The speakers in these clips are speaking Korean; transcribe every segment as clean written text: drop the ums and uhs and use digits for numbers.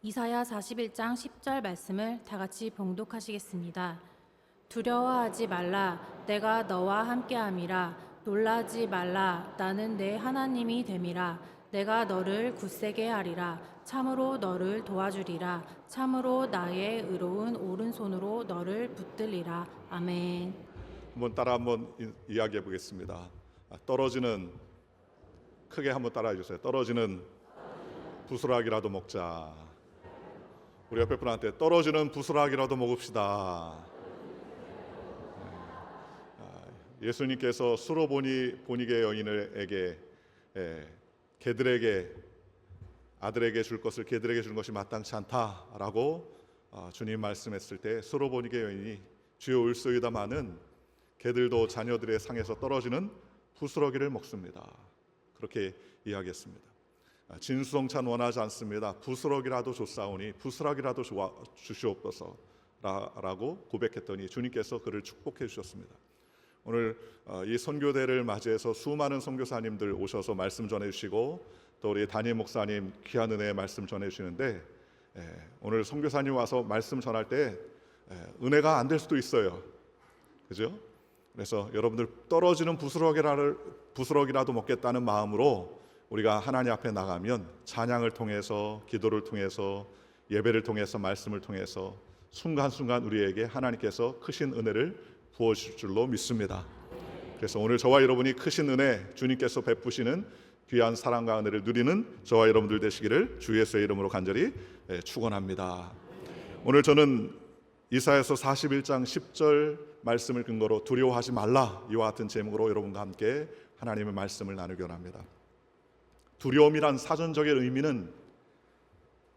이사야 41장 10절 말씀을 다 같이 봉독하시겠습니다. 두려워하지 말라, 내가 너와 함께함이라. 놀라지 말라, 나는 내 하나님이 됨이라. 내가 너를 굳세게 하리라. 참으로 너를 도와주리라. 참으로 나의 의로운 오른손으로 너를 붙들리라. 아멘. 한번 이야기해 보겠습니다. 떨어지는, 크게 한번 따라해 주세요. 떨어지는 부스락이라도 먹자. 우리 옆에 분한테 떨어지는 부스락이라도 먹읍시다. 예수님께서 수로보니게 여인에게 개들에게 아들에게 줄 것을 개들에게 준 것이 마땅치 않다라고 주님 말씀했을 때 수로보니게 여인이 주여 올소이다마는 개들도 자녀들의 상에서 떨어지는 부스러기를 먹습니다. 그렇게 이야기했습니다. 진수성찬 원하지 않습니다. 부스러기라도 줬사오니 부스러기라도 주시옵소서 라고 고백했더니 주님께서 그를 축복해 주셨습니다. 오늘 이 선교대를 맞이해서 수많은 선교사님들 오셔서 말씀 전해주시고 또 우리 담임 목사님 귀한 은혜의 말씀 전해주시는데 오늘 선교사님 와서 말씀 전할 때 은혜가 안 될 수도 있어요. 그죠? 그래서 여러분들 떨어지는 부스러기라도 먹겠다는 마음으로 우리가 하나님 앞에 나가면 찬양을 통해서 기도를 통해서 예배를 통해서 말씀을 통해서 순간순간 우리에게 하나님께서 크신 은혜를 부어주실 줄로 믿습니다. 그래서 오늘 저와 여러분이 크신 은혜 주님께서 베푸시는 귀한 사랑과 은혜를 누리는 저와 여러분들 되시기를 주 예수의 이름으로 간절히 축원합니다. 오늘 저는 이사야서 41장 10절 말씀을 근거로 두려워하지 말라 이와 같은 제목으로 여러분과 함께 하나님의 말씀을 나누기 원합니다. 두려움이란 사전적인 의미는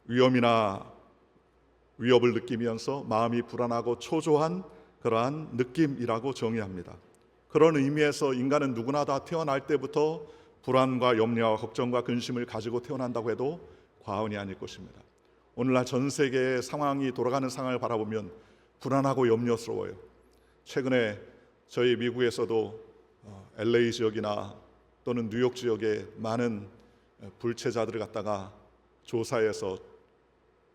위험이나 위협을 느끼면서 마음이 불안하고 초조한 그러한 느낌이라고 정의합니다. 그런 의미에서 인간은 누구나 다 태어날 때부터 불안과 염려와 걱정과 근심을 가지고 태어난다고 해도 과언이 아닐 것입니다. 오늘날 전 세계의 상황이 돌아가는 상황을 바라보면 불안하고 염려스러워요. 최근에 저희 미국에서도 LA 지역이나 또는 뉴욕 지역에 많은 불체자들을 갖다가 조사해서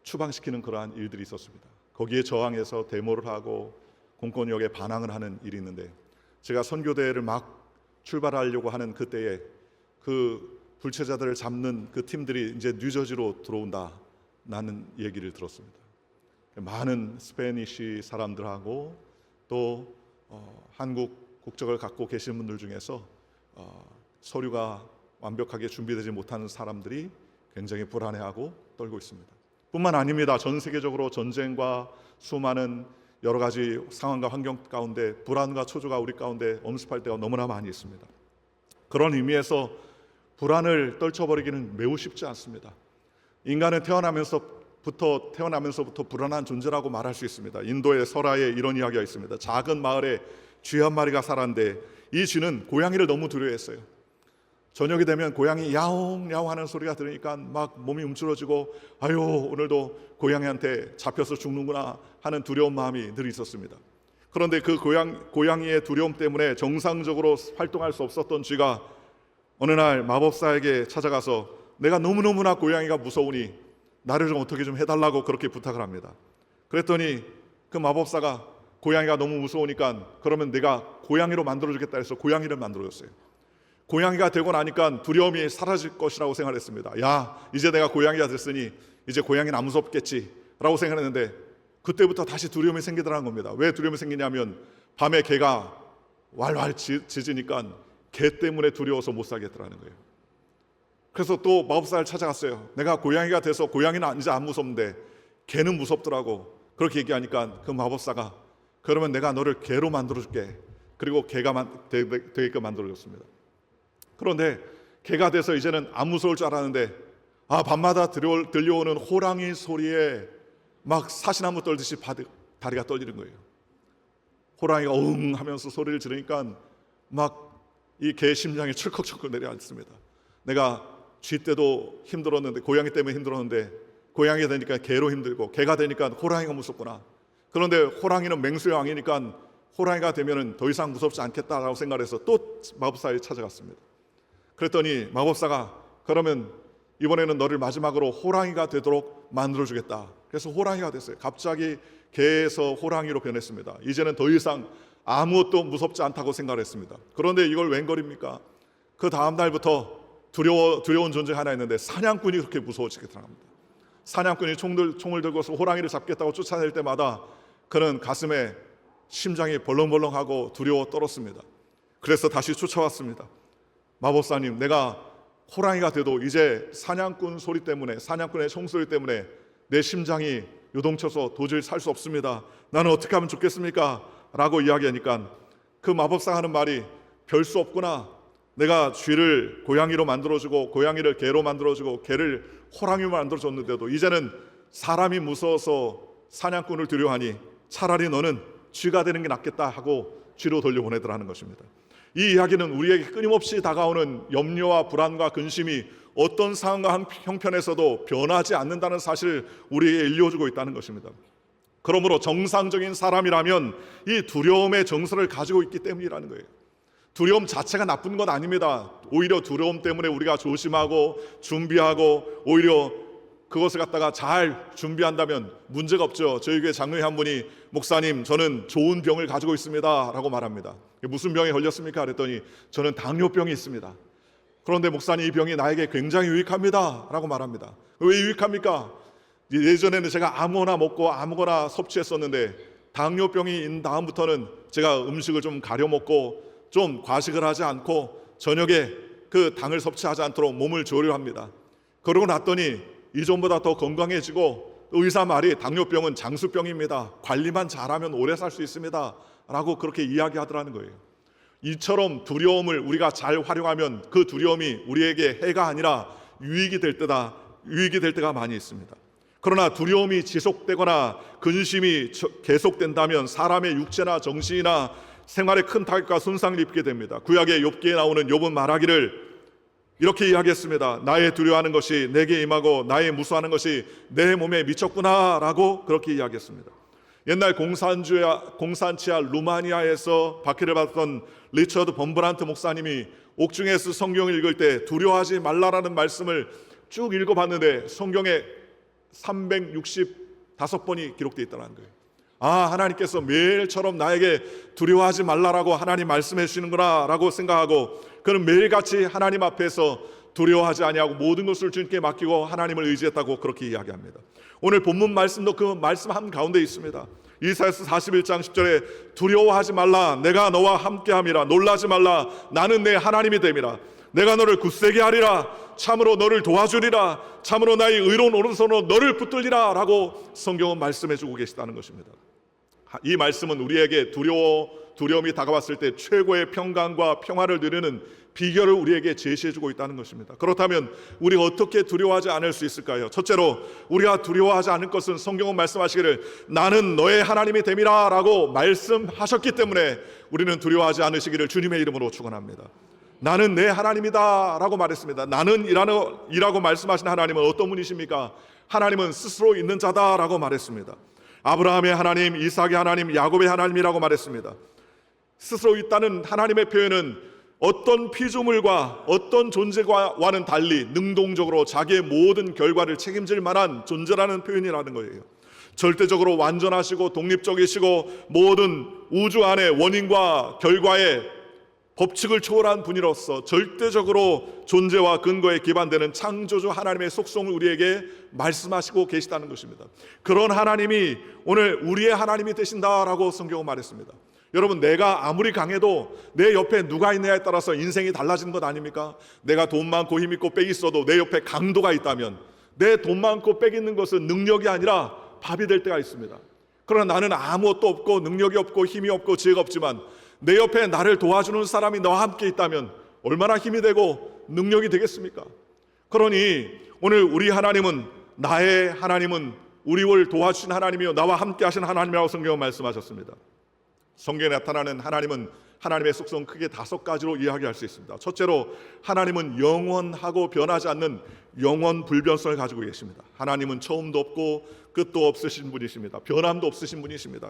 추방시키는 그러한 일들이 있었습니다. 거기에 저항해서 데모를 하고 공권력에 반항을 하는 일이 있는데 제가 선교대회를 막 출발하려고 하는 그때에 그 불체자들을 잡는 그 팀들이 이제 뉴저지로 들어온다는 얘기를 들었습니다. 많은 스페니쉬 사람들하고 또 한국 국적을 갖고 계신 분들 중에서 서류가 완벽하게 준비되지 못하는 사람들이 굉장히 불안해하고 떨고 있습니다. 뿐만 아닙니다. 전 세계적으로 전쟁과 수많은 여러 가지 상황과 환경 가운데 불안과 초조가 우리 가운데 엄습할 때가 너무나 많이 있습니다. 그런 의미에서 불안을 떨쳐버리기는 매우 쉽지 않습니다. 인간은 태어나면서부터 불안한 존재라고 말할 수 있습니다. 인도의 설화에 이런 이야기가 있습니다. 작은 마을에 쥐 한 마리가 살았는데 이 쥐는 고양이를 너무 두려워했어요. 저녁이 되면 고양이 야옹야옹 하는 소리가 들으니까 막 몸이 움츠러지고 아유 오늘도 고양이한테 잡혀서 죽는구나 하는 두려운 마음이 늘 있었습니다. 그런데 그 고양이의 두려움 때문에 정상적으로 활동할 수 없었던 쥐가 어느 날 마법사에게 찾아가서 내가 너무너무나 고양이가 무서우니 나를 좀 어떻게 좀 해달라고 그렇게 부탁을 합니다. 그랬더니 그 마법사가 고양이가 너무 무서우니까 그러면 내가 고양이로 만들어주겠다 해서 고양이를 만들어줬어요. 고양이가 되고 나니까 두려움이 사라질 것이라고 생각했습니다. 야, 이제 내가 고양이가 됐으니 이제 고양이는 안 무섭겠지 라고 생각했는데 그때부터 다시 두려움이 생기더라는 겁니다. 왜 두려움이 생기냐면 밤에 개가 왈왈 짖으니까 개 때문에 두려워서 못 살겠더라는 거예요. 그래서 또 마법사를 찾아갔어요. 내가 고양이가 돼서 고양이는 이제 안 무섭는데 개는 무섭더라고. 그렇게 얘기하니까 그 마법사가 그러면 내가 너를 개로 만들어줄게. 그리고 개가 되게끔 만들어줬습니다. 그런데 개가 돼서 이제는 안 무서울 줄 알았는데 밤마다 들려오는 호랑이 소리에 막 사시나무 떨듯이 다리가 떨리는 거예요. 호랑이가 응 하면서 소리를 지르니까 막 이 개 심장이 철컥철컥 내려앉습니다. 내가 쥐 때도 힘들었는데 고양이 때문에 힘들었는데 고양이가 되니까 개로 힘들고 개가 되니까 호랑이가 무섭구나. 그런데 호랑이는 맹수의 왕이니까 호랑이가 되면 더 이상 무섭지 않겠다라고 생각해서 또 마법사에 찾아갔습니다. 그랬더니 마법사가 그러면 이번에는 너를 마지막으로 호랑이가 되도록 만들어주겠다. 그래서 호랑이가 됐어요. 갑자기 개에서 호랑이로 변했습니다. 이제는 더 이상 아무것도 무섭지 않다고 생각했습니다. 그런데 이걸 웬걸입니까? 그 다음 날부터 두려운 존재가 하나 있는데 사냥꾼이 그렇게 무서워지게 들어갑니다. 사냥꾼이 총을 들고서 호랑이를 잡겠다고 쫓아낼 때마다 그는 가슴에 심장이 벌렁벌렁하고 두려워 떨었습니다. 그래서 다시 쫓아왔습니다. 마법사님, 내가 호랑이가 돼도 이제 사냥꾼 소리 때문에, 사냥꾼의 총소리 때문에 내 심장이 요동쳐서 도저히 살 수 없습니다. 나는 어떻게 하면 좋겠습니까? 라고 이야기하니까 그 마법사가 하는 말이 별 수 없구나. 내가 쥐를 고양이로 만들어주고 고양이를 개로 만들어주고 개를 호랑이로 만들어줬는데도 이제는 사람이 무서워서 사냥꾼을 두려워하니 차라리 너는 쥐가 되는 게 낫겠다 하고 쥐로 돌려보내더라는 것입니다. 이 이야기는 우리에게 끊임없이 다가오는 염려와 불안과 근심이 어떤 상황과 형편에서도 변하지 않는다는 사실을 우리에게 일러주고 있다는 것입니다. 그러므로 정상적인 사람이라면 이 두려움의 정서를 가지고 있기 때문이라는 거예요. 두려움 자체가 나쁜 건 아닙니다. 오히려 두려움 때문에 우리가 조심하고 준비하고 오히려 그것을 갖다가 잘 준비한다면 문제가 없죠. 저희 교회 장로님 한 분이 목사님, 저는 좋은 병을 가지고 있습니다 라고 말합니다. 무슨 병에 걸렸습니까? 그랬더니 저는 당뇨병이 있습니다. 그런데 목사님, 이 병이 나에게 굉장히 유익합니다 라고 말합니다. 왜 유익합니까? 예전에는 제가 아무거나 먹고 아무거나 섭취했었는데 당뇨병이 있는 다음부터는 제가 음식을 좀 가려 먹고 좀 과식을 하지 않고 저녁에 그 당을 섭취하지 않도록 몸을 조리합니다. 그러고 났더니 이전보다 더 건강해지고 의사 말이 당뇨병은 장수병입니다. 관리만 잘하면 오래 살 수 있습니다 라고 그렇게 이야기하더라는 거예요. 이처럼 두려움을 우리가 잘 활용하면 그 두려움이 우리에게 해가 아니라 유익이 될 때가 많이 있습니다. 그러나 두려움이 지속되거나 근심이 계속된다면 사람의 육체나 정신이나 생활에 큰 타격과 손상을 입게 됩니다. 구약의 욥기에 나오는 욥은 말하기를 이렇게 이야기했습니다. 나의 두려워하는 것이 내게 임하고 나의 무수하는 것이 내 몸에 미쳤구나 라고 그렇게 이야기했습니다. 옛날 공산치아 루마니아에서 박해를 받았던 리처드 범브란트 목사님이 옥중에서 성경을 읽을 때 두려워하지 말라라는 말씀을 쭉 읽어봤는데 성경에 365번이 기록되어 있다는 거예요. 하나님께서 매일처럼 나에게 두려워하지 말라라고 하나님 말씀해 주시는구나 라고 생각하고 그는 매일같이 하나님 앞에서 두려워하지 아니하고 모든 것을 주님께 맡기고 하나님을 의지했다고 그렇게 이야기합니다. 오늘 본문 말씀도 그 말씀 한가운데 있습니다. 이사야서 41장 10절에 두려워하지 말라, 내가 너와 함께함이라. 놀라지 말라, 나는 내 하나님이 됨이라. 내가 너를 굳세게 하리라. 참으로 너를 도와주리라. 참으로 나의 의로운 오른손으로 너를 붙들리라 라고 성경은 말씀해 주고 계시다는 것입니다. 이 말씀은 우리에게 두려움이 다가왔을 때 최고의 평강과 평화를 누리는 비결을 우리에게 제시해 주고 있다는 것입니다. 그렇다면 우리가 어떻게 두려워하지 않을 수 있을까요? 첫째로 우리가 두려워하지 않을 것은 성경은 말씀하시기를 나는 너의 하나님이 됨이라 라고 말씀하셨기 때문에 우리는 두려워하지 않으시기를 주님의 이름으로 축원합니다. 나는 내 하나님이다 라고 말했습니다. 나는 이라고 말씀하신 하나님은 어떤 분이십니까? 하나님은 스스로 있는 자다 라고 말했습니다. 아브라함의 하나님, 이삭의 하나님, 야곱의 하나님이라고 말했습니다. 스스로 있다는 하나님의 표현은 어떤 피조물과 어떤 존재와는 달리 능동적으로 자기의 모든 결과를 책임질 만한 존재라는 표현이라는 거예요. 절대적으로 완전하시고 독립적이시고 모든 우주 안의 원인과 결과의 법칙을 초월한 분이로서 절대적으로 존재와 근거에 기반되는 창조주 하나님의 속성을 우리에게 말씀하시고 계시다는 것입니다. 그런 하나님이 오늘 우리의 하나님이 되신다라고 성경은 말했습니다. 여러분, 내가 아무리 강해도 내 옆에 누가 있느냐에 따라서 인생이 달라지는 것 아닙니까? 내가 돈 많고 힘 있고 빽 있어도 내 옆에 강도가 있다면 내 돈 많고 빽 있는 것은 능력이 아니라 밥이 될 때가 있습니다. 그러나 나는 아무것도 없고 능력이 없고 힘이 없고 지혜가 없지만 내 옆에 나를 도와주는 사람이 너와 함께 있다면 얼마나 힘이 되고 능력이 되겠습니까? 그러니 오늘 우리 하나님은, 나의 하나님은 우리를 도와주신 하나님이요 나와 함께 하신 하나님이라고 성경은 말씀하셨습니다. 성경에 나타나는 하나님은 하나님의 속성 크게 5가지로 이야기할 수 있습니다. 첫째로 하나님은 영원하고 변하지 않는 영원 불변성을 가지고 계십니다. 하나님은 처음도 없고 끝도 없으신 분이십니다. 변함도 없으신 분이십니다.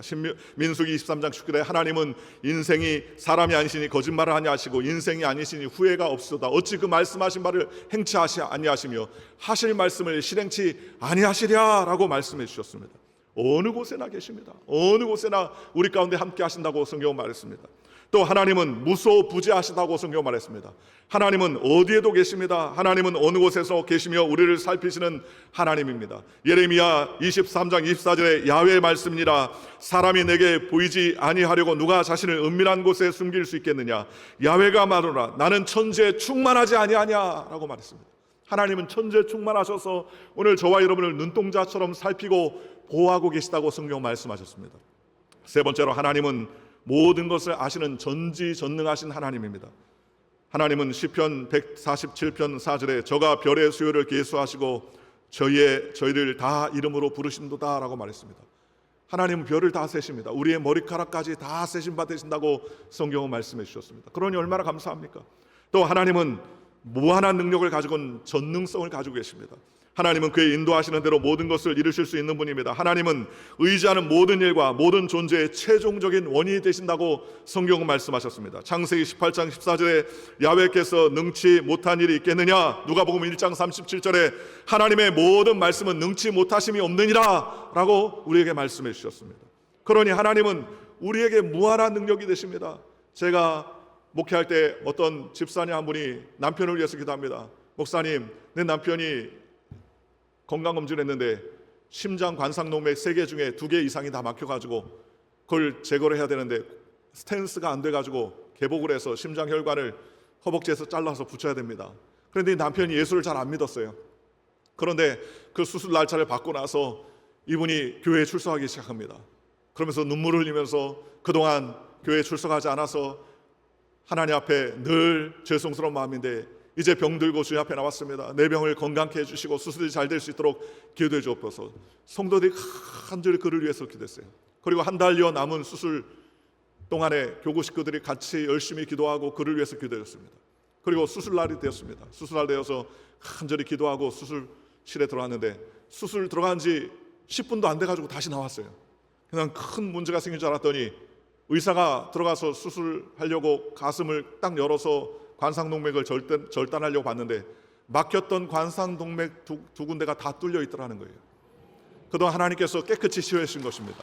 민수기 23장 19절에 하나님은 인생이 사람이 아니시니 거짓말을 하냐 하시고 인생이 아니시니 후회가 없으다. 어찌 그 말씀하신 바를 행치 아니하시며 하실 말씀을 실행치 아니하시랴라고 말씀해 주셨습니다. 어느 곳에나 계십니다. 어느 곳에나 우리 가운데 함께 하신다고 성경은 말했습니다. 또 하나님은 무소부재하시다고 성경 말했습니다. 하나님은 어디에도 계십니다. 하나님은 어느 곳에서 계시며 우리를 살피시는 하나님입니다. 예레미야 23장 24절에 야훼의 말씀이니라 사람이 내게 보이지 아니하려고 누가 자신을 은밀한 곳에 숨길 수 있겠느냐. 야훼가 말하노라 나는 천지에 충만하지 아니하냐라고 말했습니다. 하나님은 천지에 충만하셔서 오늘 저와 여러분을 눈동자처럼 살피고 보호하고 계시다고 성경 말씀하셨습니다. 세 번째로 하나님은 모든 것을 아시는 전지전능하신 하나님입니다. 하나님은 시편 147편 4절에 저가 별의 수요를 계수하시고 저희를 다 이름으로 부르신도다 라고 말했습니다. 하나님은 별을 다 세십니다. 우리의 머리카락까지 다 세신 바 되신다고 성경은 말씀해 주셨습니다. 그러니 얼마나 감사합니까? 또 하나님은 무한한 능력을 가지고 전능성을 가지고 계십니다. 하나님은 그의 인도하시는 대로 모든 것을 이루실 수 있는 분입니다. 하나님은 의지하는 모든 일과 모든 존재의 최종적인 원인이 되신다고 성경은 말씀하셨습니다. 창세기 18장 14절에 야훼께서 능치 못한 일이 있겠느냐. 누가복음 1장 37절에 하나님의 모든 말씀은 능치 못하심이 없느니라 라고 우리에게 말씀해 주셨습니다. 그러니 하나님은 우리에게 무한한 능력이 되십니다. 제가 목회할 때 어떤 집사님 한 분이 남편을 위해서 기도합니다. 목사님, 내 남편이 건강검진을 했는데 심장 관상동맥 3개 중에 2개 이상이 다 막혀가지고 그걸 제거를 해야 되는데 스탠스가 안 돼가지고 개복을 해서 심장 혈관을 허벅지에서 잘라서 붙여야 됩니다. 그런데 남편이 예수를 잘 안 믿었어요. 그런데 그 수술 날짜를 받고 나서 이분이 교회에 출석하기 시작합니다. 그러면서 눈물을 흘리면서 그동안 교회에 출석하지 않아서 하나님 앞에 늘 죄송스러운 마음인데 이제 병들고 주님 앞에 나왔습니다. 내 병을 건강케 해주시고 수술이 잘 될 수 있도록 기도해 주옵소서. 성도들이 간절히 그를 위해서 기도했어요. 그리고 한 달여 남은 수술 동안에 교구 식구들이 같이 열심히 기도하고 그를 위해서 기도했습니다. 그리고 수술날이 되었습니다. 수술날 되어서 간절히 기도하고 수술실에 들어갔는데 수술 들어간 지 10분도 안 돼가지고 다시 나왔어요. 그냥 큰 문제가 생긴 줄 알았더니 의사가 들어가서 수술하려고 가슴을 딱 열어서 관상동맥을 절단하려고 봤는데 막혔던 관상동맥 두 군데가 다 뚫려 있더라는 거예요. 그동안 하나님께서 깨끗이 치유해 주신 것입니다.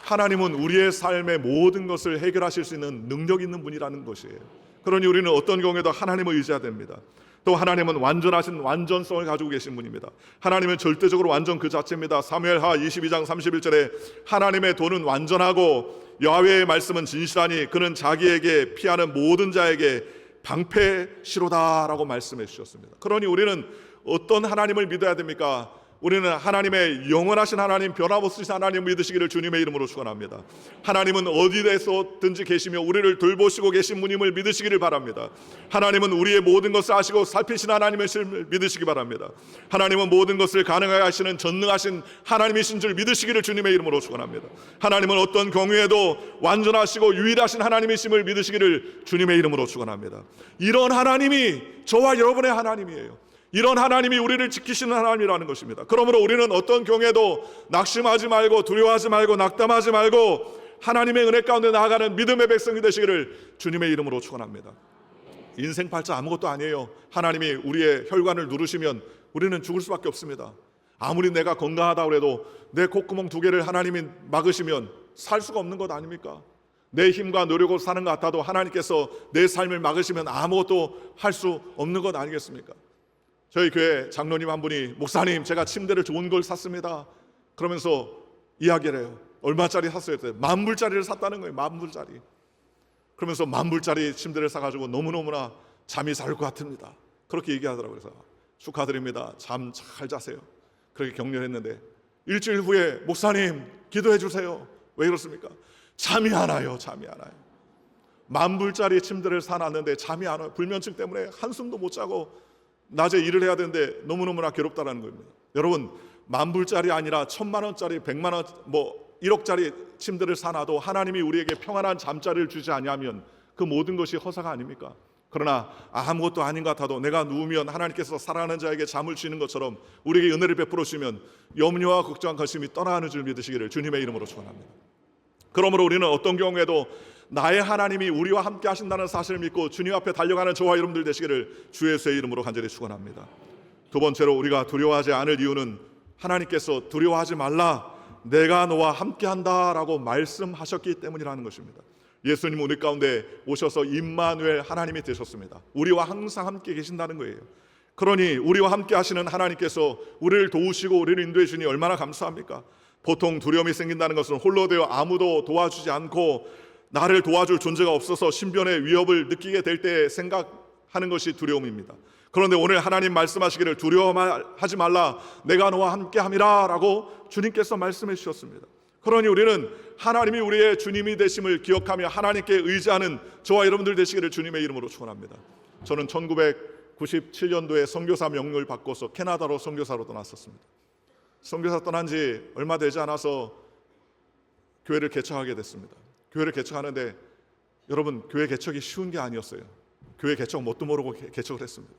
하나님은 우리의 삶의 모든 것을 해결하실 수 있는 능력 있는 분이라는 것이에요. 그러니 우리는 어떤 경우에도 하나님을 의지해야 됩니다. 또 하나님은 완전하신 완전성을 가지고 계신 분입니다. 하나님은 절대적으로 완전 그 자체입니다. 사무엘하 22장 31절에 하나님의 도는 완전하고 야훼의 말씀은 진실하니 그는 자기에게 피하는 모든 자에게 방패시로다라고 말씀해 주셨습니다. 그러니 우리는 어떤 하나님을 믿어야 됩니까? 우리는 하나님의 영원하신 하나님, 변함없으신 하나님을 믿으시기를 주님의 이름으로 축원합니다. 하나님은 어디에서든지 계시며 우리를 돌보시고 계신 분임을 믿으시기를 바랍니다. 하나님은 우리의 모든 것을 아시고 살피신 하나님을 믿으시기 바랍니다. 하나님은 모든 것을 가능하게 하시는 전능하신 하나님이신 줄 믿으시기를 주님의 이름으로 축원합니다. 하나님은 어떤 경우에도 완전하시고 유일하신 하나님이심을 믿으시기를 주님의 이름으로 축원합니다. 이런 하나님이 저와 여러분의 하나님이에요. 이런 하나님이 우리를 지키시는 하나님이라는 것입니다. 그러므로 우리는 어떤 경우에도 낙심하지 말고 두려워하지 말고 낙담하지 말고 하나님의 은혜 가운데 나아가는 믿음의 백성이 되시기를 주님의 이름으로 축원합니다. 인생 팔자 아무것도 아니에요. 하나님이 우리의 혈관을 누르시면 우리는 죽을 수밖에 없습니다. 아무리 내가 건강하다고 해도 내 콧구멍 2개를 하나님이 막으시면 살 수가 없는 것 아닙니까? 내 힘과 노력으로 사는 것 같아도 하나님께서 내 삶을 막으시면 아무것도 할 수 없는 것 아니겠습니까? 저희 교회 장로님 한 분이 목사님 제가 침대를 좋은 걸 샀습니다. 그러면서 이야기를 해요. 얼마짜리 샀어요? 10,000불짜리를 샀다는 거예요. 10,000불짜리. 그러면서 10,000불짜리 침대를 사가지고 너무너무나 잠이 잘 것 같습니다. 그렇게 얘기하더라고요. 그래서 축하드립니다. 잠 잘 자세요. 그렇게 격려했는데 일주일 후에 목사님 기도해 주세요. 왜 그렇습니까? 잠이 안 와요. 잠이 안 와요. 10,000불짜리 침대를 사놨는데 잠이 안 와요. 불면증 때문에 한숨도 못 자고 낮에 일을 해야 되는데 너무너무나 괴롭다라는 겁니다. 여러분 10,000불짜리 아니라 1,000,000원짜리 100만 원 뭐 1억짜리 침대를 사놔도 하나님이 우리에게 평안한 잠자리를 주지 아니하면 그 모든 것이 허사가 아닙니까? 그러나 아무것도 아닌 것 같아도 내가 누우면 하나님께서 사랑하는 자에게 잠을 주시는 것처럼 우리에게 은혜를 베풀어 주시면 염려와 걱정과 근심이 떠나가는 줄 믿으시기를 주님의 이름으로 축원합니다. 그러므로 우리는 어떤 경우에도 나의 하나님이 우리와 함께 하신다는 사실을 믿고 주님 앞에 달려가는 저와 여러분들 되시기를 주 예수의 이름으로 간절히 축원합니다. 두 번째로 우리가 두려워하지 않을 이유는 하나님께서 두려워하지 말라, 내가 너와 함께한다라고 말씀하셨기 때문이라는 것입니다. 예수님 우리 가운데 오셔서 임마누엘 하나님이 되셨습니다. 우리와 항상 함께 계신다는 거예요. 그러니 우리와 함께 하시는 하나님께서 우리를 도우시고 우리를 인도해 주니 얼마나 감사합니까? 보통 두려움이 생긴다는 것은 홀로 되어 아무도 도와주지 않고 나를 도와줄 존재가 없어서 신변의 위협을 느끼게 될 때 생각하는 것이 두려움입니다. 그런데 오늘 하나님 말씀하시기를 두려워하지 말라, 내가 너와 함께함이라 라고 주님께서 말씀해 주셨습니다. 그러니 우리는 하나님이 우리의 주님이 되심을 기억하며 하나님께 의지하는 저와 여러분들 되시기를 주님의 이름으로 축원합니다. 저는 1997년도에 선교사 명령을 받고서 캐나다로 선교사로 떠났었습니다. 선교사 떠난 지 얼마 되지 않아서 교회를 개척하게 됐습니다. 교회를 개척하는데 여러분, 교회 개척이 쉬운 게 아니었어요. 교회 개척 뭣도 모르고 개척을 했습니다.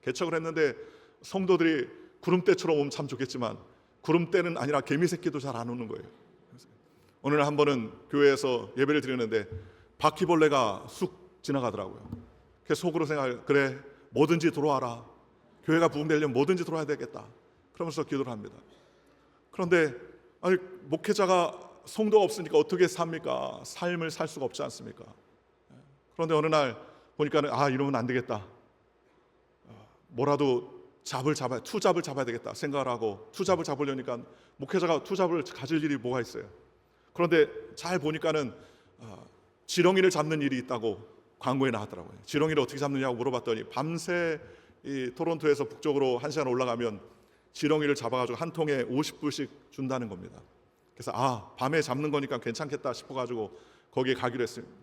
개척을 했는데 성도들이 구름대처럼 오면 참 좋겠지만 구름대는 아니라 개미 새끼도 잘 안 오는 거예요. 오늘 한 번은 교회에서 예배를 드리는데 바퀴벌레가 쑥 지나가더라고요. 그래서 속으로 생각해요. 그래, 뭐든지 들어와라. 교회가 부흥되려면 뭐든지 들어와야 되겠다. 그러면서 기도를 합니다. 그런데 아니, 목회자가 성도가 없으니까 어떻게 삽니까? 삶을 살 수가 없지 않습니까? 그런데 어느 날 보니까는 이러면 안 되겠다. 뭐라도 투잡을 잡아야 되겠다 생각을 하고 투잡을 잡으려니까 목회자가 투잡을 가질 일이 뭐가 있어요. 그런데 잘 보니까는 지렁이를 잡는 일이 있다고 광고에 나왔더라고요. 지렁이를 어떻게 잡느냐고 물어봤더니 밤새 이 토론토에서 북쪽으로 1시간 올라가면 지렁이를 잡아가지고 한 통에 50불씩 준다는 겁니다. 그래서 밤에 잡는 거니까 괜찮겠다 싶어가지고 거기에 가기로 했습니다.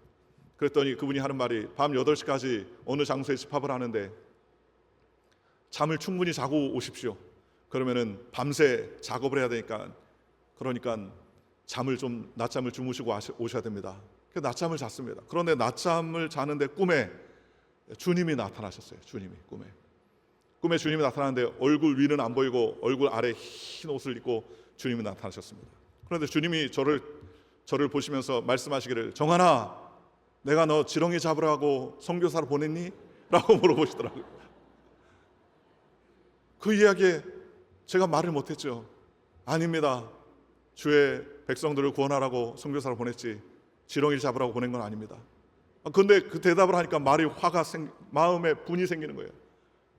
그랬더니 그분이 하는 말이 밤 8시까지 어느 장소에 집합을 하는데 잠을 충분히 자고 오십시오. 그러면은 밤새 작업을 해야 되니까 그러니까 낮잠을 주무시고 오셔야 됩니다. 그래서 낮잠을 잤습니다. 그런데 낮잠을 자는데 꿈에 주님이 나타나셨어요. 꿈에 주님이 나타나는데 얼굴 위는 안 보이고 얼굴 아래 흰 옷을 입고 주님이 나타나셨습니다. 그런데 주님이 저를 보시면서 말씀하시기를, 정한아, 내가 너 지렁이 잡으라고 선교사로 보냈니? 라고 물어보시더라고요. 그 이야기에 제가 말을 못했죠. 아닙니다. 주의 백성들을 구원하라고 선교사로 보냈지 지렁이를 잡으라고 보낸 건 아닙니다. 그런데 그 대답을 하니까 마음에 분이 생기는 거예요.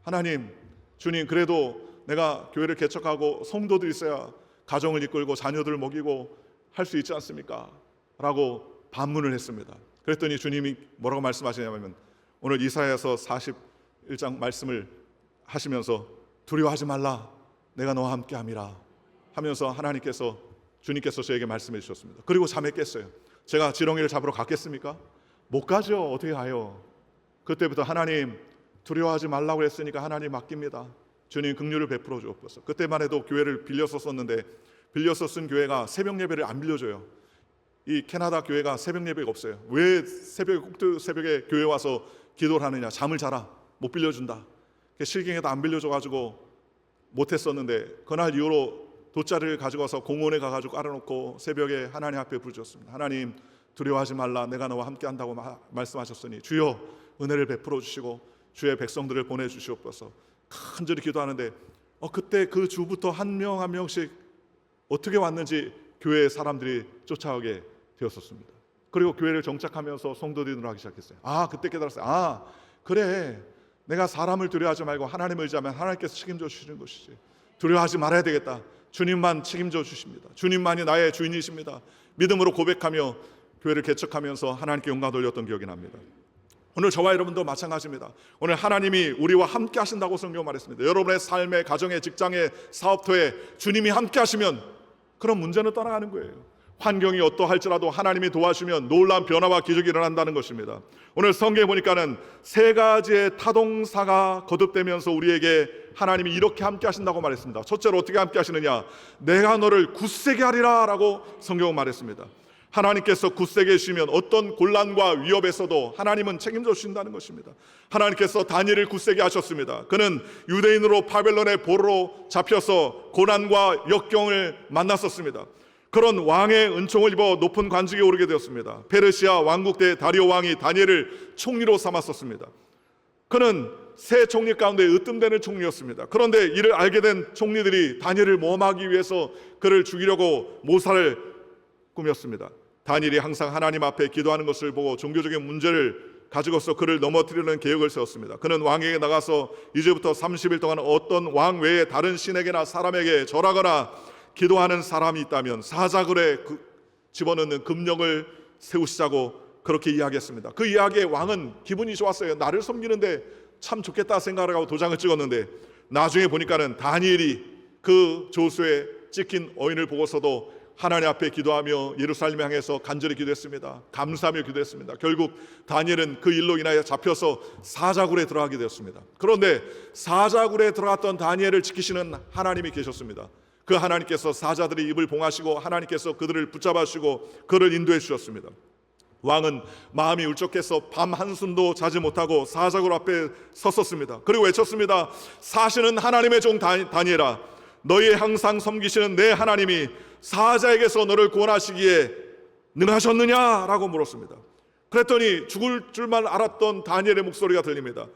하나님, 주님, 그래도 내가 교회를 개척하고 성도들이 있어야 가정을 이끌고 자녀들을 먹이고 할 수 있지 않습니까? 라고 반문을 했습니다. 그랬더니 주님이 뭐라고 말씀하시냐면 오늘 이사야서 41장 말씀을 하시면서 두려워하지 말라, 내가 너와 함께함이라 하면서 주님께서 저에게 말씀해 주셨습니다. 그리고 잠에 깼어요. 제가 지렁이를 잡으러 갔겠습니까? 못 가죠. 어떻게 가요? 그때부터 하나님, 두려워하지 말라고 했으니까 하나님 맡깁니다. 주님 긍휼을 베풀어 주옵소서. 그때만 해도 교회를 빌려서 썼는데 빌려서 쓴 교회가 새벽 예배를 안 빌려줘요. 이 캐나다 교회가 새벽 예배가 없어요. 왜 새벽에 교회 와서 기도를 하느냐? 잠을 자라, 못 빌려준다. 실경에도 안 빌려줘가지고 못했었는데 그날 이후로 돗자리를 가지고 와서 공원에 가가지고 깔아놓고 새벽에 하나님 앞에 부르짖었습니다. 하나님, 두려워하지 말라, 내가 너와 함께한다고 말씀하셨으니 주여 은혜를 베풀어 주시고 주의 백성들을 보내주시옵소서. 간절히 기도하는데 그때 그 주부터 한 명 한 명씩 어떻게 왔는지 교회 사람들이 쫓아오게 되었었습니다. 그리고 교회를 정착하면서 성도들이 늘어나기 시작했어요. 그때 깨달았어요. 그래, 내가 사람을 두려워하지 말고 하나님을 의지하면 하나님께서 책임져 주시는 것이지. 두려워하지 말아야 되겠다. 주님만 책임져 주십니다. 주님만이 나의 주인이십니다. 믿음으로 고백하며 교회를 개척하면서 하나님께 영광 돌렸던 기억이 납니다. 오늘 저와 여러분도 마찬가지입니다. 오늘 하나님이 우리와 함께 하신다고 성경 말했습니다. 여러분의 삶에, 가정에, 직장에, 사업터에 주님이 함께 하시면 그런 문제는 떠나가는 거예요. 환경이 어떠할지라도 하나님이 도와주면 놀라운 변화와 기적이 일어난다는 것입니다. 오늘 성경에 보니까는 세 가지의 타동사가 거듭되면서 우리에게 하나님이 이렇게 함께 하신다고 말했습니다. 첫째로 어떻게 함께 하시느냐? 내가 너를 굳세게 하리라 라고 성경은 말했습니다. 하나님께서 굳세게 해주시면 어떤 곤란과 위협에서도 하나님은 책임져 주신다는 것입니다. 하나님께서 다니엘을 굳세게 하셨습니다. 그는 유대인으로 바벨론의 보로로 잡혀서 고난과 역경을 만났었습니다. 그런 왕의 은총을 입어 높은 관직에 오르게 되었습니다. 페르시아 왕국 때 다리오 왕이 다니엘을 총리로 삼았었습니다. 그는 세 총리 가운데 으뜸되는 총리였습니다. 그런데 이를 알게 된 총리들이 다니엘을 모함하기 위해서 그를 죽이려고 모사를 꾸몄습니다. 다니엘이 항상 하나님 앞에 기도하는 것을 보고 종교적인 문제를 가지고서 그를 넘어뜨리려는 계획을 세웠습니다. 그는 왕에게 나가서 이제부터 30일 동안 어떤 왕 외에 다른 신에게나 사람에게 절하거나 기도하는 사람이 있다면 사자굴에 집어넣는 금령을 세우시자고 그렇게 이야기했습니다. 그 이야기에 왕은 기분이 좋았어요. 나를 섬기는데 참 좋겠다 생각을 하고 도장을 찍었는데 나중에 보니까는 다니엘이 그 조수에 찍힌 어인을 보고서도 하나님 앞에 기도하며 예루살렘 향해서 간절히 기도했습니다. 감사하며 기도했습니다. 결국 다니엘은 그 일로 인하여 잡혀서 사자굴에 들어가게 되었습니다. 그런데 사자굴에 들어갔던 다니엘을 지키시는 하나님이 계셨습니다. 그 하나님께서 사자들의 입을 봉하시고 하나님께서 그들을 붙잡아 주시고 그를 인도해 주셨습니다. 왕은 마음이 울적해서 밤 한숨도 자지 못하고 사자굴 앞에 섰었습니다. 그리고 외쳤습니다. 사시는 하나님의 종 다니엘아, 너희 항상 섬기시는 내 하나님이 사자에게서 너를 구원하시기에 능하셨느냐라고 물었습니다. 그랬더니 죽을 줄만 알았던 다니엘의 목소리가 들립니다.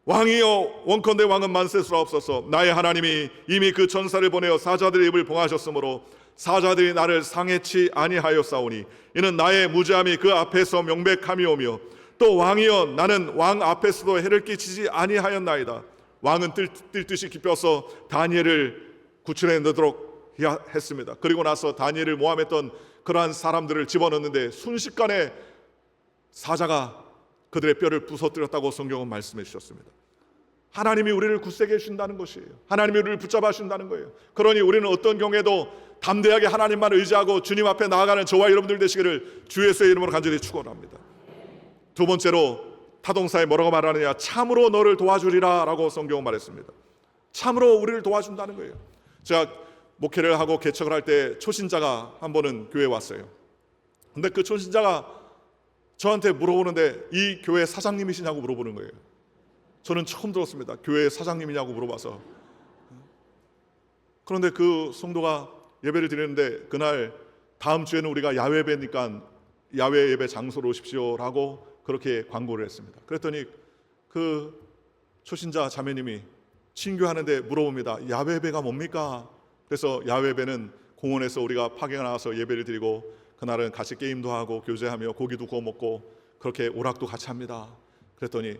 왕이여, 원컨대 왕은 만세스러옵소서. 나의 하나님이 이미 그 전사를 보내어 사자들의 입을 봉하셨으므로 사자들이 나를 상해치 아니하였사오니 이는 나의 무죄함이 그 앞에서 명백함이오며 또 왕이여, 나는 왕 앞에서도 해를 끼치지 아니하였나이다. 왕은 뜰 듯이 기뻐서 다니엘을 구출해 내도록 했습니다. 그리고 나서 다니엘을 모함했던 그러한 사람들을 집어넣는데 순식간에 사자가 그들의 뼈를 부서뜨렸다고 성경은 말씀해 주셨습니다. 하나님이 우리를 굳세게 해주신다는 것이에요. 하나님이 우리를 붙잡아 주신다는 거예요. 그러니 우리는 어떤 경우에도 담대하게 하나님만 의지하고 주님 앞에 나아가는 저와 여러분들 되시기를 주 예수의 이름으로 간절히 축원합니다. 두 번째로 타동사에 뭐라고 말하느냐? 참으로 너를 도와주리라 라고 성경은 말했습니다. 참으로 우리를 도와준다는 거예요. 제가 목회를 하고 개척을 할 때 초신자가 한 번은 교회에 왔어요. 근데 그 초신자가 저한테 물어보는데 이 교회 사장님이시냐고 물어보는 거예요. 저는 처음 들었습니다. 교회 사장님이냐고 물어봐서. 그런데 그 성도가 예배를 드리는데 그날 다음 주에는 우리가 야외 예배니까 야외 예배 장소로 오십시오라고 그렇게 광고를 했습니다. 그랬더니 그 초신자 자매님이 신교하는데 물어봅니다. 야외 예배가 뭡니까? 그래서 야외 예배는 공원에서 우리가 파괴가 나와서 예배를 드리고 그날은 같이 게임도 하고 교제하며 고기도 구워 먹고 그렇게 오락도 같이 합니다. 그랬더니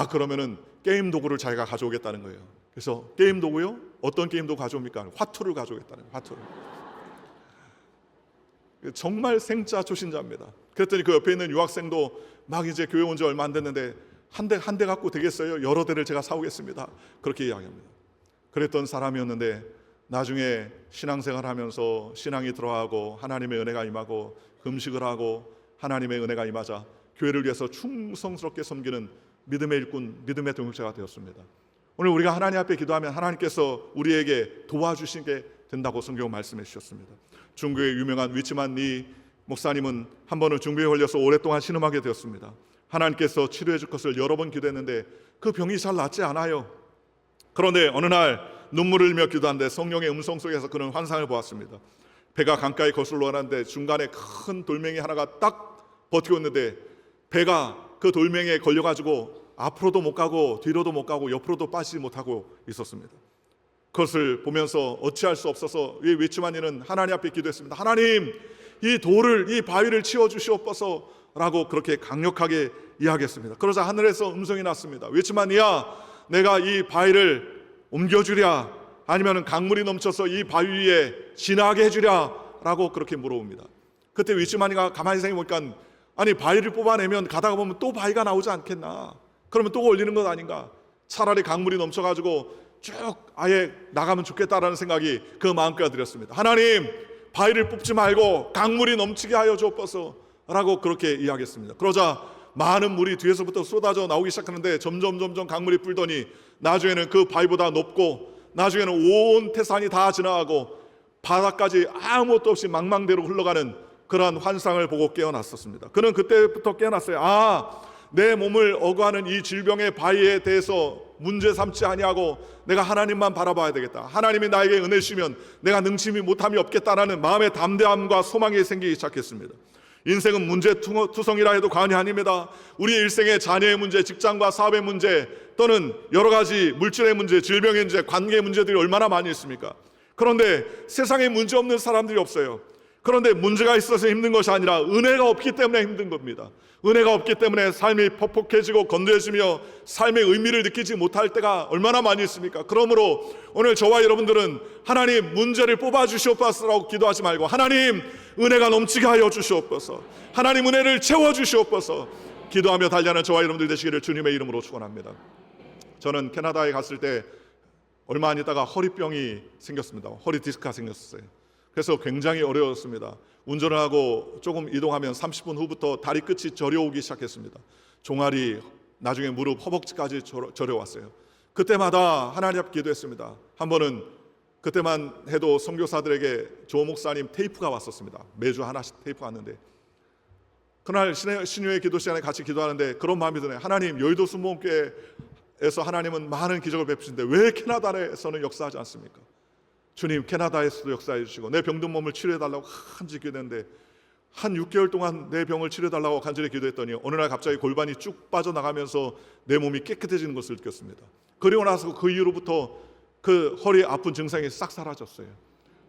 그러면은 게임 도구를 자기가 가져오겠다는 거예요. 그래서 게임 도구요? 어떤 게임 도구 가져옵니까? 화투를 가져오겠다는 거예요. 화투를. 정말 생짜 초신자입니다. 그랬더니 그 옆에 있는 유학생도 막 이제 교회 온 지 얼마 안 됐는데 한 대 갖고 되겠어요? 여러 대를 제가 사오겠습니다. 그렇게 이야기합니다. 그랬던 사람이었는데 나중에 신앙생활 하면서 신앙이 들어가고 하나님의 은혜가 임하고 금식을 하고 하나님의 은혜가 임하자 교회를 위해서 충성스럽게 섬기는 믿음의 일꾼, 믿음의 동역자가 되었습니다. 오늘 우리가 하나님 앞에 기도하면 하나님께서 우리에게 도와주시게 된다고 성경 말씀해 주셨습니다. 중국의 유명한 위츠만 리 목사님은 한 번은 중국에 걸려서 오랫동안 신음하게 되었습니다. 하나님께서 치료해 줄 것을 여러 번 기도했는데 그 병이 잘 낫지 않아요. 그런데 어느 날 눈물을 흘며 기도하는데 성령의 음성 속에서 그는 환상을 보았습니다. 배가 강가에 거슬러 가는데 중간에 큰 돌멩이 하나가 딱 버티고 있는데 배가 그 돌멩이에 걸려가지고 앞으로도 못 가고 뒤로도 못 가고 옆으로도 빠지지 못하고 있었습니다. 그것을 보면서 어찌할 수 없어서 위츠만이는 하나님 앞에 기도했습니다. 하나님, 이 돌을, 이 바위를 치워주시옵소서 라고 그렇게 강력하게 이야기했습니다. 그러자 하늘에서 음성이 났습니다. 위츠만이야, 내가 이 바위를 옮겨주랴 아니면 강물이 넘쳐서 이 바위 위에 지나게 해주랴 라고 그렇게 물어봅니다. 그때 위츠만이가 가만히 생각해보니까 아니 바위를 뽑아내면 가다가 보면 또 바위가 나오지 않겠나? 그러면 또 올리는 것 아닌가? 차라리 강물이 넘쳐가지고 쭉 아예 나가면 좋겠다라는 생각이 그 마음껏 들었습니다. 하나님, 바위를 뽑지 말고 강물이 넘치게 하여 주옵소서 라고 그렇게 이야기했습니다. 그러자 많은 물이 뒤에서부터 쏟아져 나오기 시작하는데 점점 강물이 불더니 나중에는 그 바위보다 높고 나중에는 온 태산이 다 지나가고 바다까지 아무것도 없이 망망대로 흘러가는 그러한 환상을 보고 깨어났었습니다. 그는 그때부터 깨어났어요. 내 몸을 어거하는 이 질병의 바위에 대해서 문제 삼지 아니하고 내가 하나님만 바라봐야 되겠다. 하나님이 나에게 은혜 주시면 내가 능치 못함이 없겠다라는 마음의 담대함과 소망이 생기기 시작했습니다. 인생은 문제투성이라 해도 과언이 아닙니다. 우리 일생의 자녀의 문제, 직장과 사업의 문제, 또는 여러 가지 물질의 문제, 질병의 문제, 관계의 문제들이 얼마나 많이 있습니까? 그런데 세상에 문제 없는 사람들이 없어요. 그런데 문제가 있어서 힘든 것이 아니라 은혜가 없기 때문에 힘든 겁니다. 은혜가 없기 때문에 삶이 퍽퍽해지고 건조해지며 삶의 의미를 느끼지 못할 때가 얼마나 많이 있습니까? 그러므로 오늘 저와 여러분들은 하나님 문제를 뽑아주시옵소서라고 기도하지 말고 하나님 은혜가 넘치게 하여 주시옵소서, 하나님 은혜를 채워주시옵소서 기도하며 달려가는 저와 여러분들 되시기를 주님의 이름으로 축원합니다. 저는 캐나다에 갔을 때 얼마 안 있다가 허리병이 생겼습니다. 허리 디스크가 생겼어요. 그래서 굉장히 어려웠습니다. 운전을 하고 조금 이동하면 30분 후부터 다리 끝이 저려오기 시작했습니다. 종아리, 나중에 무릎, 허벅지까지 저려왔어요. 그때마다 하나님 앞에 기도했습니다. 한 번은 그때만 해도 선교사들에게 조 목사님 테이프가 왔었습니다. 매주 하나씩 테이프가 왔는데 그날 신유의 기도 시간에 같이 기도하는데 그런 마음이 드네요. 하나님, 여의도 순복음교회에서 하나님은 많은 기적을 베푸시는데 왜 캐나다에서는 역사하지 않습니까? 주님, 캐나다에서도 역사해 주시고 내 병든 몸을 치료해달라고 간절히 기도했는데 한 6개월 동안 내 병을 치료해달라고 간절히 기도했더니 어느 날 갑자기 골반이 쭉 빠져나가면서 내 몸이 깨끗해지는 것을 느꼈습니다. 그리고 나서 그 이후로부터 그 허리 아픈 증상이 싹 사라졌어요.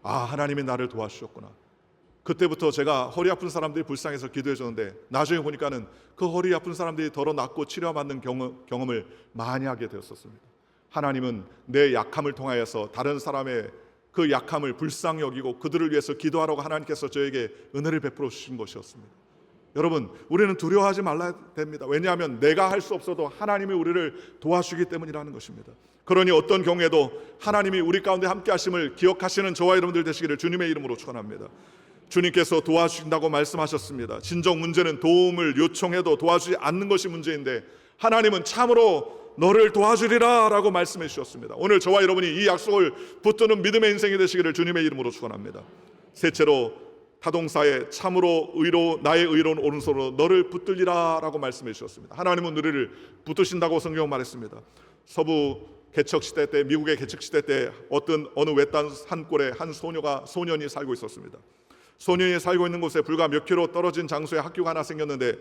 하나님이 나를 도와주셨구나. 그때부터 제가 허리 아픈 사람들이 불쌍해서 기도해 줬는데 나중에 보니까는 그 허리 아픈 사람들이 덜어 낫고 치료받는 경험을 많이 하게 되었었습니다. 하나님은 내 약함을 통하여서 다른 사람의 그 약함을 불쌍히 여기고 그들을 위해서 기도하라고 하나님께서 저에게 은혜를 베풀어 주신 것이었습니다. 여러분, 우리는 두려워하지 말아야 됩니다. 왜냐하면 내가 할 수 없어도 하나님이 우리를 도와주기 때문이라는 것입니다. 그러니 어떤 경우에도 하나님이 우리 가운데 함께 하심을 기억하시는 저와 여러분들 되시기를 주님의 이름으로 축원합니다. 주님께서 도와주신다고 말씀하셨습니다. 진정 문제는 도움을 요청해도 도와주지 않는 것이 문제인데 하나님은 참으로 너를 도와주리라 라고 말씀해 주셨습니다. 오늘 저와 여러분이 이 약속을 붙드는 믿음의 인생이 되시기를 주님의 이름으로 축원합니다. 셋째로 타동사에 참으로 나의 의로운 오른손으로 너를 붙들리라 라고 말씀해 주셨습니다. 하나님은 우리를 붙드신다고 성경 말했습니다. 서부 개척시대 때, 미국의 개척시대 때 어느 외딴 산골에 한 소년이 살고 있었습니다. 소년이 살고 있는 곳에 불과 몇 킬로 떨어진 장소에 학교가 하나 생겼는데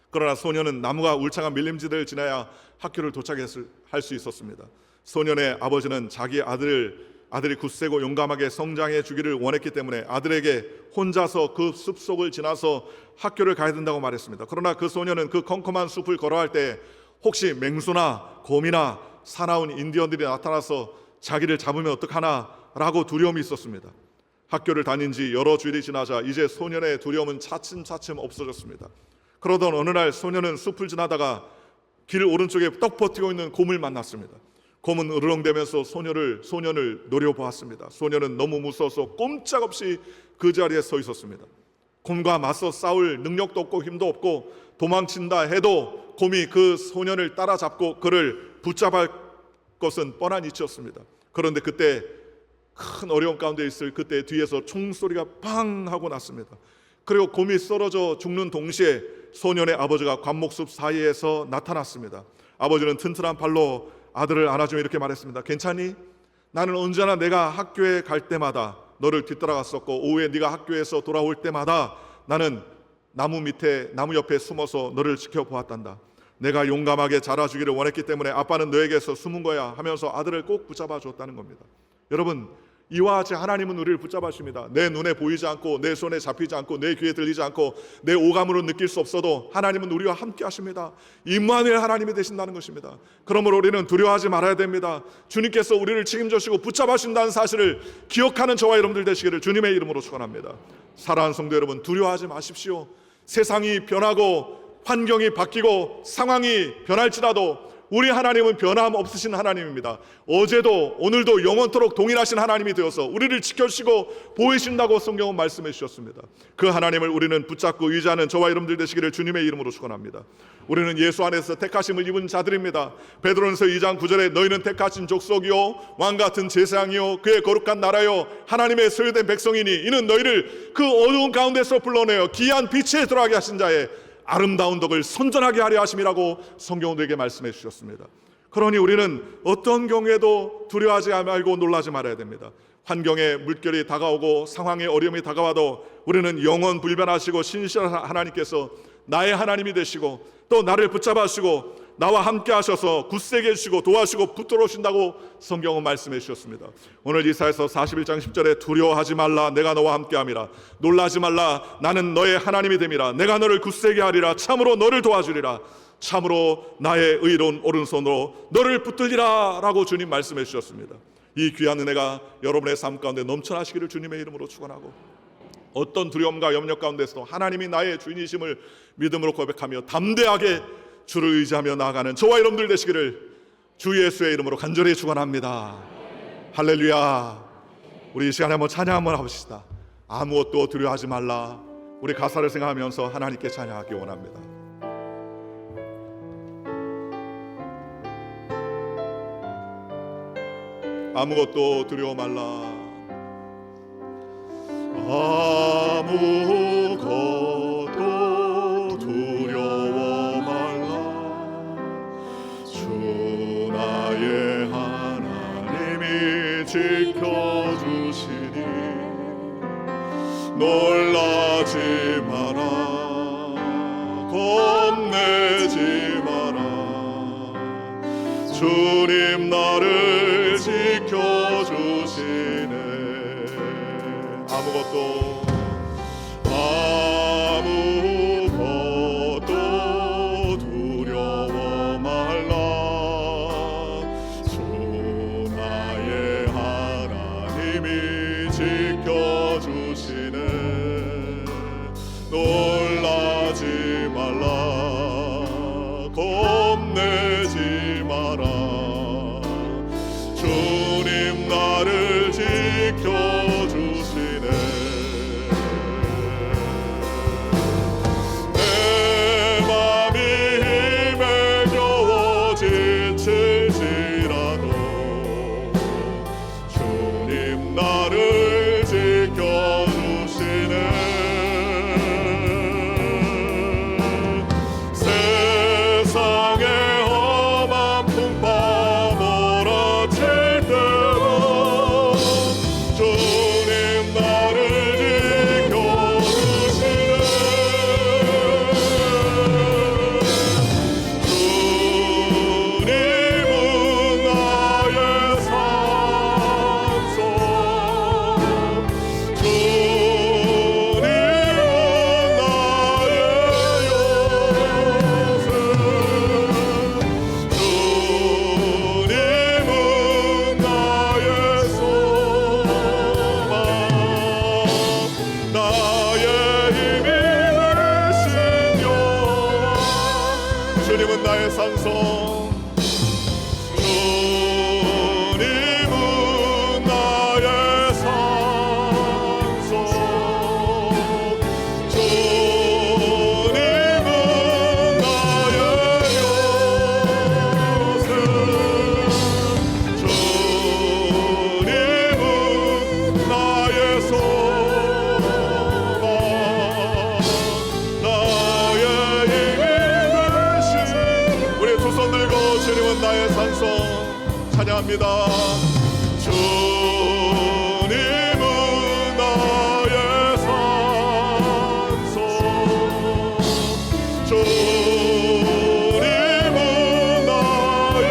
그러나 소년은 나무가 울창한 밀림지대를 지나야 학교를 도착할 수 있었습니다. 소년의 아버지는 자기 아들이 굳세고 용감하게 성장해 주기를 원했기 때문에 아들에게 혼자서 그 숲속을 지나서 학교를 가야 된다고 말했습니다. 그러나 그 소년은 그 컴컴한 숲을 걸어갈 때 혹시 맹수나 곰이나 사나운 인디언들이 나타나서 자기를 잡으면 어떡하나 라고 두려움이 있었습니다. 학교를 다닌 지 여러 주일이 지나자 이제 소년의 두려움은 차츰 없어졌습니다. 그러던 어느 날 소년은 숲을 지나다가 길 오른쪽에 떡 버티고 있는 곰을 만났습니다. 곰은 으르렁대면서 소년을 노려보았습니다. 소년은 너무 무서워서 꼼짝없이 그 자리에 서 있었습니다. 곰과 맞서 싸울 능력도 없고 힘도 없고 도망친다 해도 곰이 그 소년을 따라잡고 그를 붙잡을 것은 뻔한 이치였습니다. 그런데 그때 큰 어려움 가운데 있을 그때 뒤에서 총소리가 팡 하고 났습니다. 그리고 곰이 쓰러져 죽는 동시에 소년의 아버지가 관목숲 사이에서 나타났습니다. 아버지는 튼튼한 팔로 아들을 안아주며 이렇게 말했습니다. 괜찮니? 나는 언제나 내가 학교에 갈 때마다 너를 뒤따라갔었고 오후에 네가 학교에서 돌아올 때마다 나는 나무 옆에 숨어서 너를 지켜보았단다. 내가 용감하게 자라주기를 원했기 때문에 아빠는 너에게서 숨은 거야 하면서 아들을 꼭 붙잡아 줬다는 겁니다. 여러분, 이와 같이 하나님은 우리를 붙잡아 주십니다. 내 눈에 보이지 않고 내 손에 잡히지 않고 내 귀에 들리지 않고 내 오감으로 느낄 수 없어도 하나님은 우리와 함께 하십니다. 임마누엘 하나님이 되신다는 것입니다. 그러므로 우리는 두려워하지 말아야 됩니다. 주님께서 우리를 책임져 주시고 붙잡아 주신다는 사실을 기억하는 저와 여러분들 되시기를 주님의 이름으로 축원합니다. 사랑하는 성도 여러분, 두려워하지 마십시오. 세상이 변하고 환경이 바뀌고 상황이 변할지라도 우리 하나님은 변함없으신 하나님입니다. 어제도 오늘도 영원토록 동일하신 하나님이 되어서 우리를 지켜주시고 보호하신다고 성경은 말씀해 주셨습니다. 그 하나님을 우리는 붙잡고 의지하는 저와 여러분들 되시기를 주님의 이름으로 축원합니다. 우리는 예수 안에서 택하심을 입은 자들입니다. 베드로전서 2장 9절에 너희는 택하신 족속이요 왕같은 제사장이요 그의 거룩한 나라요 하나님의 소유된 백성이니 이는 너희를 그 어두운 가운데서 불러내어 귀한 빛에 들어가게 하신 자의 아름다운 덕을 선전하게 하려 하심이라고 성경은 우리에게 말씀해 주셨습니다. 그러니 우리는 어떤 경우에도 두려워하지 말고 놀라지 말아야 됩니다. 환경에 물결이 다가오고 상황에 어려움이 다가와도 우리는 영원 불변하시고 신실한 하나님께서 나의 하나님이 되시고 또 나를 붙잡아 주시고 나와 함께 하셔서 굳세게 해주시고 도와주시고 붙들어 주신다고 성경은 말씀해 주셨습니다. 오늘 이사야서 41장 10절에 두려워하지 말라 내가 너와 함께함이라 놀라지 말라 나는 너의 하나님이 됨이라 내가 너를 굳세게 하리라 참으로 너를 도와주리라 참으로 나의 의로운 오른손으로 너를 붙들리라 라고 주님 말씀해 주셨습니다. 이 귀한 은혜가 여러분의 삶 가운데 넘쳐나시기를 주님의 이름으로 축원하고 어떤 두려움과 염려 가운데서도 하나님이 나의 주인이심을 믿음으로 고백하며 담대하게 주를 의지하며 나아가는 저와 여러분들 되시기를 주 예수의 이름으로 간절히 축원합니다. 할렐루야. 우리 이 시간에 한번 찬양 한번 해봅시다. 아무것도 두려워하지 말라. 우리 가사를 생각하면서 하나님께 찬양하기 원합니다. 아무것도 두려워 말라. 아무것도 두려워 말라. 주 나의 하나님이 지켜주시니 놀라지 마라 겁내지 마라 주님 나를 지켜주시네. 아무것도 두려워 말라. 주 나의 하나님이 지켜주시네. 놀라지 말라 겁내지 마라 주님 나를 지켜주시네. 내 맘이 힘에 겨워 지칠지라도 주님 나를 지켜주시네. 세상의 험한 풍파 몰아칠 때도 주님 나를 지켜주시네. 주님은 나의 산소 주님은 나의 요새 주님은 나의 소망 나의 힘이 되신 여호와 주님은 나의 산성 주님은 나의 산소 주님은 나의 요새 주님은 나의 소망 나의 힘이 되신 우리 두 손 들고 주님은 나의 산성 찬양합니다. 주님은 나의 산소 주님은 나의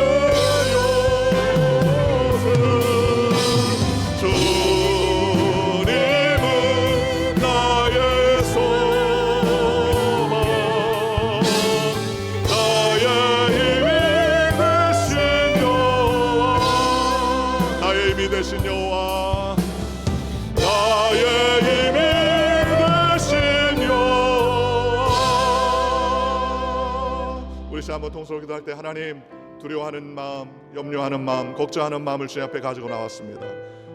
요새 주님은 나의 소망 나의 힘이 되신 여호와 나의 힘이 되신 여호와 나의 힘이 되신 여호와 우리 시간 한번 통성으로 기도할 때 하나님 두려워하는 마음, 염려하는 마음, 걱정하는 마음을 주님 앞에 가지고 나왔습니다.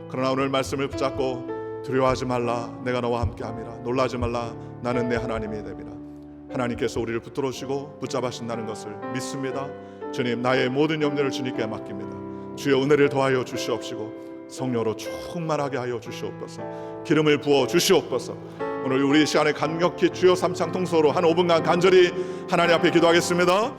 그러나 오늘 말씀을 붙잡고 두려워하지 말라, 내가 너와 함께함이라. 놀라지 말라, 나는 내 하나님이 됨이라. 하나님께서 우리를 붙들어주시고 붙잡으신다는 것을 믿습니다. 주님, 나의 모든 염려를 주님께 맡깁니다. 주여 은혜를 더하여 주시옵시고 성령으로 충만하게 하여 주시옵소서. 기름을 부어 주시옵소서. 오늘 우리 시간에 간격히 주여 삼창 통소로 한 5분간 간절히 하나님 앞에 기도하겠습니다.